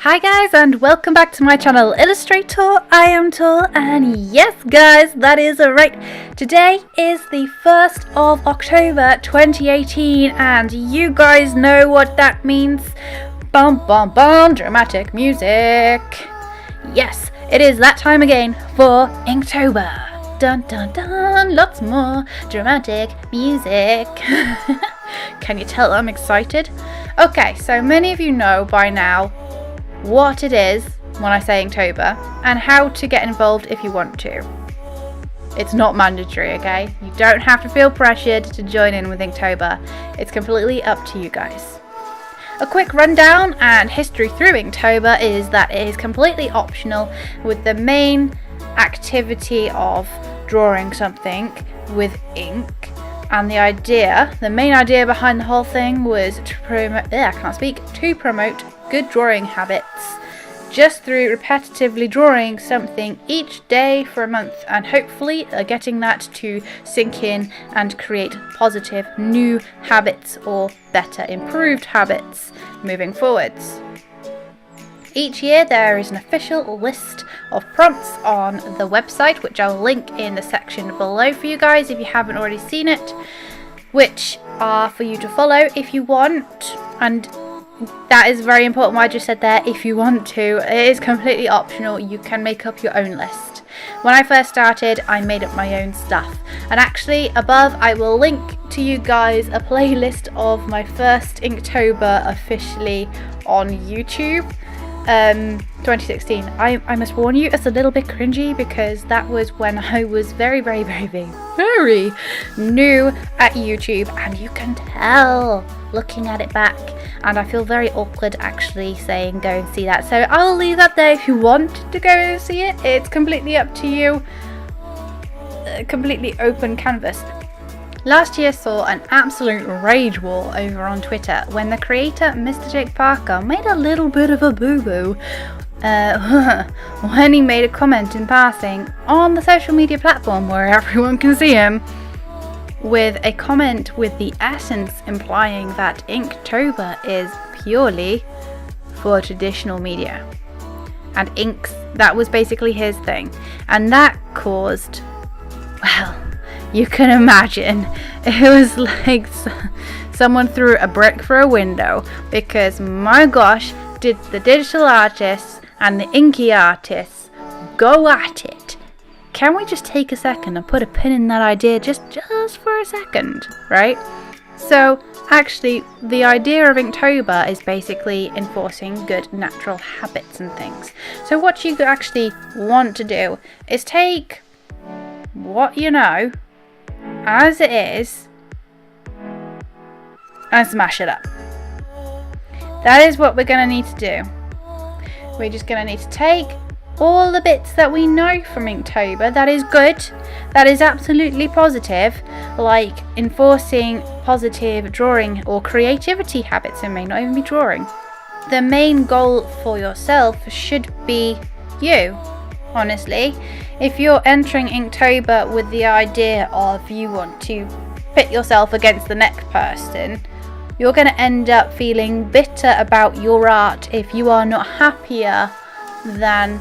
Hi guys, and welcome back to my channel Illustrator. I am Tor, and yes guys, that is right. Today is the 1st of October 2018, and you guys know what that means. Bum bum bum, dramatic music. Yes, it is that time again for Inktober. Dun dun dun, lots more dramatic music. Can you tell I'm excited? Okay, so many of you know by now what it is when I say Inktober and how to get involved if you want to. It's not mandatory, okay? You don't have to feel pressured to join in with Inktober. It's completely up to you guys. A quick rundown and history through Inktober is that it is completely optional, with the main activity of drawing something with ink. And the main idea behind the whole thing was to promote good drawing habits just through repetitively drawing something each day for a month, and hopefully getting that to sink in and create positive new habits or better improved habits moving forwards. Each year there is an official list of prompts on the website, which I'll link in the section below for you guys if you haven't already seen it, which are for you to follow if you want. And that is very important what I just said there, if you want to. It is completely optional. You can make up your own list. When I first started, I made up my own stuff, and actually above I will link to you guys a playlist of my first Inktober officially on YouTube. 2016. I must warn you, it's a little bit cringy because that was when I was very new at YouTube, and you can tell looking at it back, and I feel very awkward actually saying go and see that, so I'll leave that there if you want to go and see it. It's completely up to you, completely open canvas. Last year saw an absolute rage war over on Twitter when the creator Mr. Jake Parker made a little bit of a boo-boo when he made a comment in passing on the social media platform where everyone can see him, with a comment with the essence implying that Inktober is purely for traditional media and inks. That was basically his thing, and that caused, well, you can imagine, it was like someone threw a brick through a window, because my gosh, did the digital artists and the inky artists go at it. Can we just take a second and put a pin in that idea just for a second, right? So actually the idea of Inktober is basically enforcing good natural habits and things. So what you actually want to do is take what you know as it is and smash it up. That is what we're going to need to do. We're just going to need to take all the bits that we know from Inktober that is good, that is absolutely positive, like enforcing positive drawing or creativity habits. It may not even be drawing. The main goal for yourself should be you. Honestly, if you're entering Inktober with the idea of you want to pit yourself against the next person, you're going to end up feeling bitter about your art if you are not happier than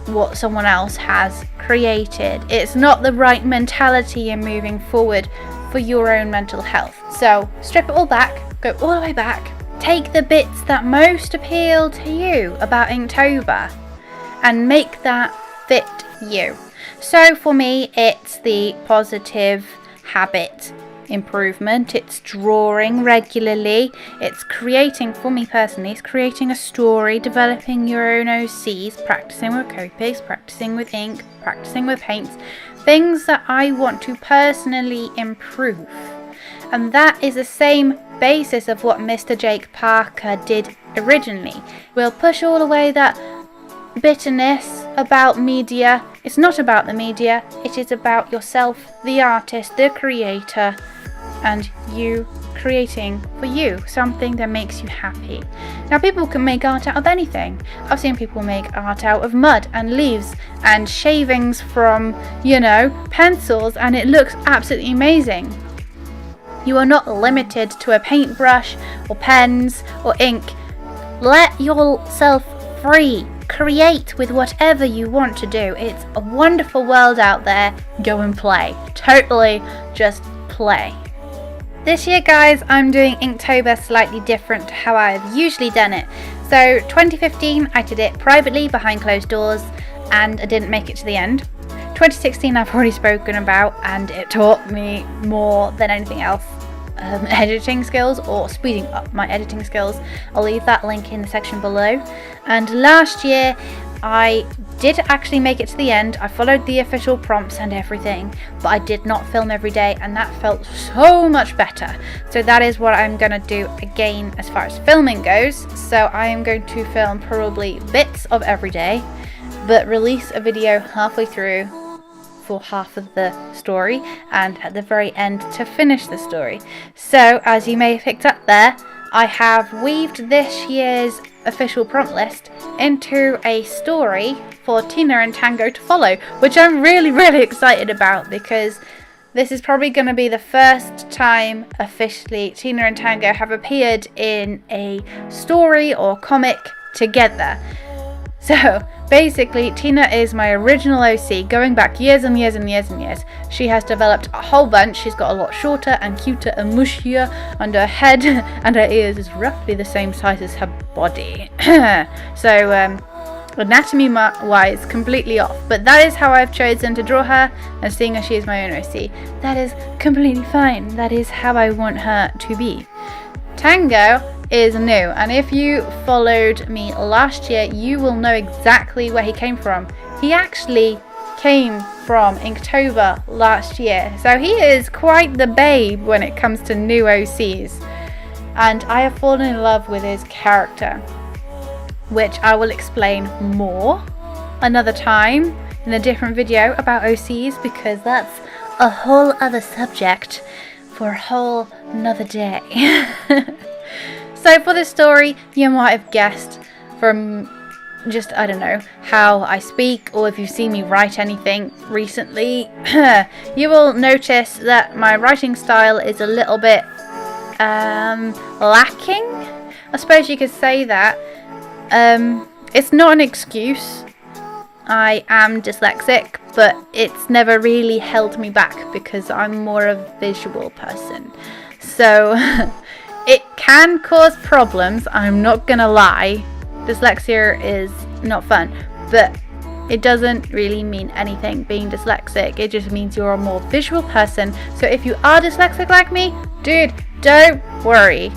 what someone else has created. It's not the right mentality in moving forward for your own mental health. So strip it all back, go all the way back, take the bits that most appeal to you about Inktober and make that fit you. So for me, it's the positive habit improvement, it's drawing regularly, it's creating, for me personally, it's creating a story, developing your own OCs, practicing with Copics, practicing with ink, practicing with paints, things that I want to personally improve. And that is the same basis of what Mr. Jake Parker did originally. We'll push all away that bitterness about media. It's not about the media, it is about yourself, the artist, the creator, and you creating for you something that makes you happy. Now, people can make art out of anything. I've seen people make art out of mud and leaves and shavings from, pencils, and it looks absolutely amazing. You are not limited to a paintbrush or pens or ink. let yourself free. Create with whatever you want to do. It's a wonderful world out there. Go and play. Totally just play. This year, guys, I'm doing Inktober slightly different to how I've usually done it. So 2015 I did it privately behind closed doors and I didn't make it to the end. 2016 I've already spoken about and it taught me more than anything else editing skills or speeding up my editing skills. I'll leave that link in the section below. And last year I did actually make it to the end. I followed the official prompts and everything, but I did not film every day and that felt so much better. So that is what I'm going to do again as far as filming goes. So I am going to film probably bits of every day, but release a video halfway through for half of the story and at the very end to finish the story. So as you may have picked up there, I have weaved this year's official prompt list into a story for Tina and Tango to follow, which I'm really excited about because this is probably going to be the first time officially Tina and Tango have appeared in a story or comic together. So basically, Tina is my original OC, going back years and years and years and years. She has developed a whole bunch. She's got a lot shorter and cuter and mushier, and her head and her ears is roughly the same size as her body. So anatomy wise, completely off. But that is how I've chosen to draw her, and seeing as she is my own OC, that is completely fine. That is how I want her to be. Tango is new, and if you followed me last year you will know exactly where he came from. He actually came from Inktober last year, so he is quite the babe when it comes to new OCs, and I have fallen in love with his character, which I will explain more another time in a different video about OCs, because that's a whole other subject for a whole another day. So for this story, you might have guessed from just, I don't know, how I speak, or if you've seen me write anything recently, you will notice that my writing style is a little bit lacking. I suppose you could say that. It's not an excuse. I am dyslexic, but it's never really held me back because I'm more a visual person. So it can cause problems, I'm not gonna lie. Dyslexia is not fun, but it doesn't really mean anything being dyslexic. It just means you're a more visual person. So if you are dyslexic like me, dude, don't worry.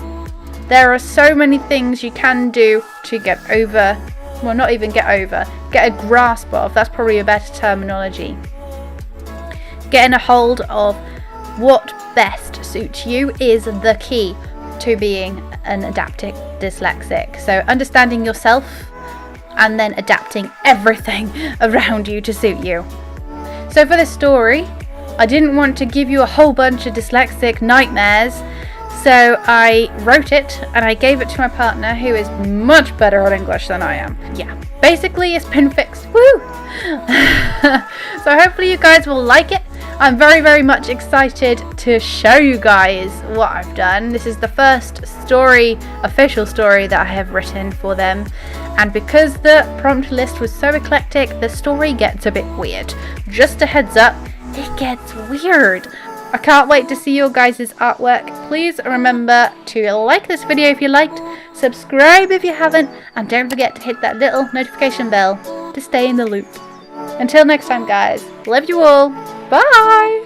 There are so many things you can do to get over, well, not even get over, get a grasp of, that's probably a better terminology. Getting a hold of what best suits you is the key to being an adaptive dyslexic. So understanding yourself and then adapting everything around you to suit you. So for this story, I didn't want to give you a whole bunch of dyslexic nightmares, so I wrote it and I gave it to my partner, who is much better at English than I am. Yeah, basically it's been fixed. Woo! So hopefully you guys will like it. I'm very much excited to show you guys what I've done. This is the first story, official story, that I have written for them, and because the prompt list was so eclectic, the story gets a bit weird. Just a heads up, it gets weird. I can't wait to see your guys' artwork. Please remember to like this video if you liked, subscribe if you haven't, and don't forget to hit that little notification bell to stay in the loop. Until next time, guys, love you all. Bye!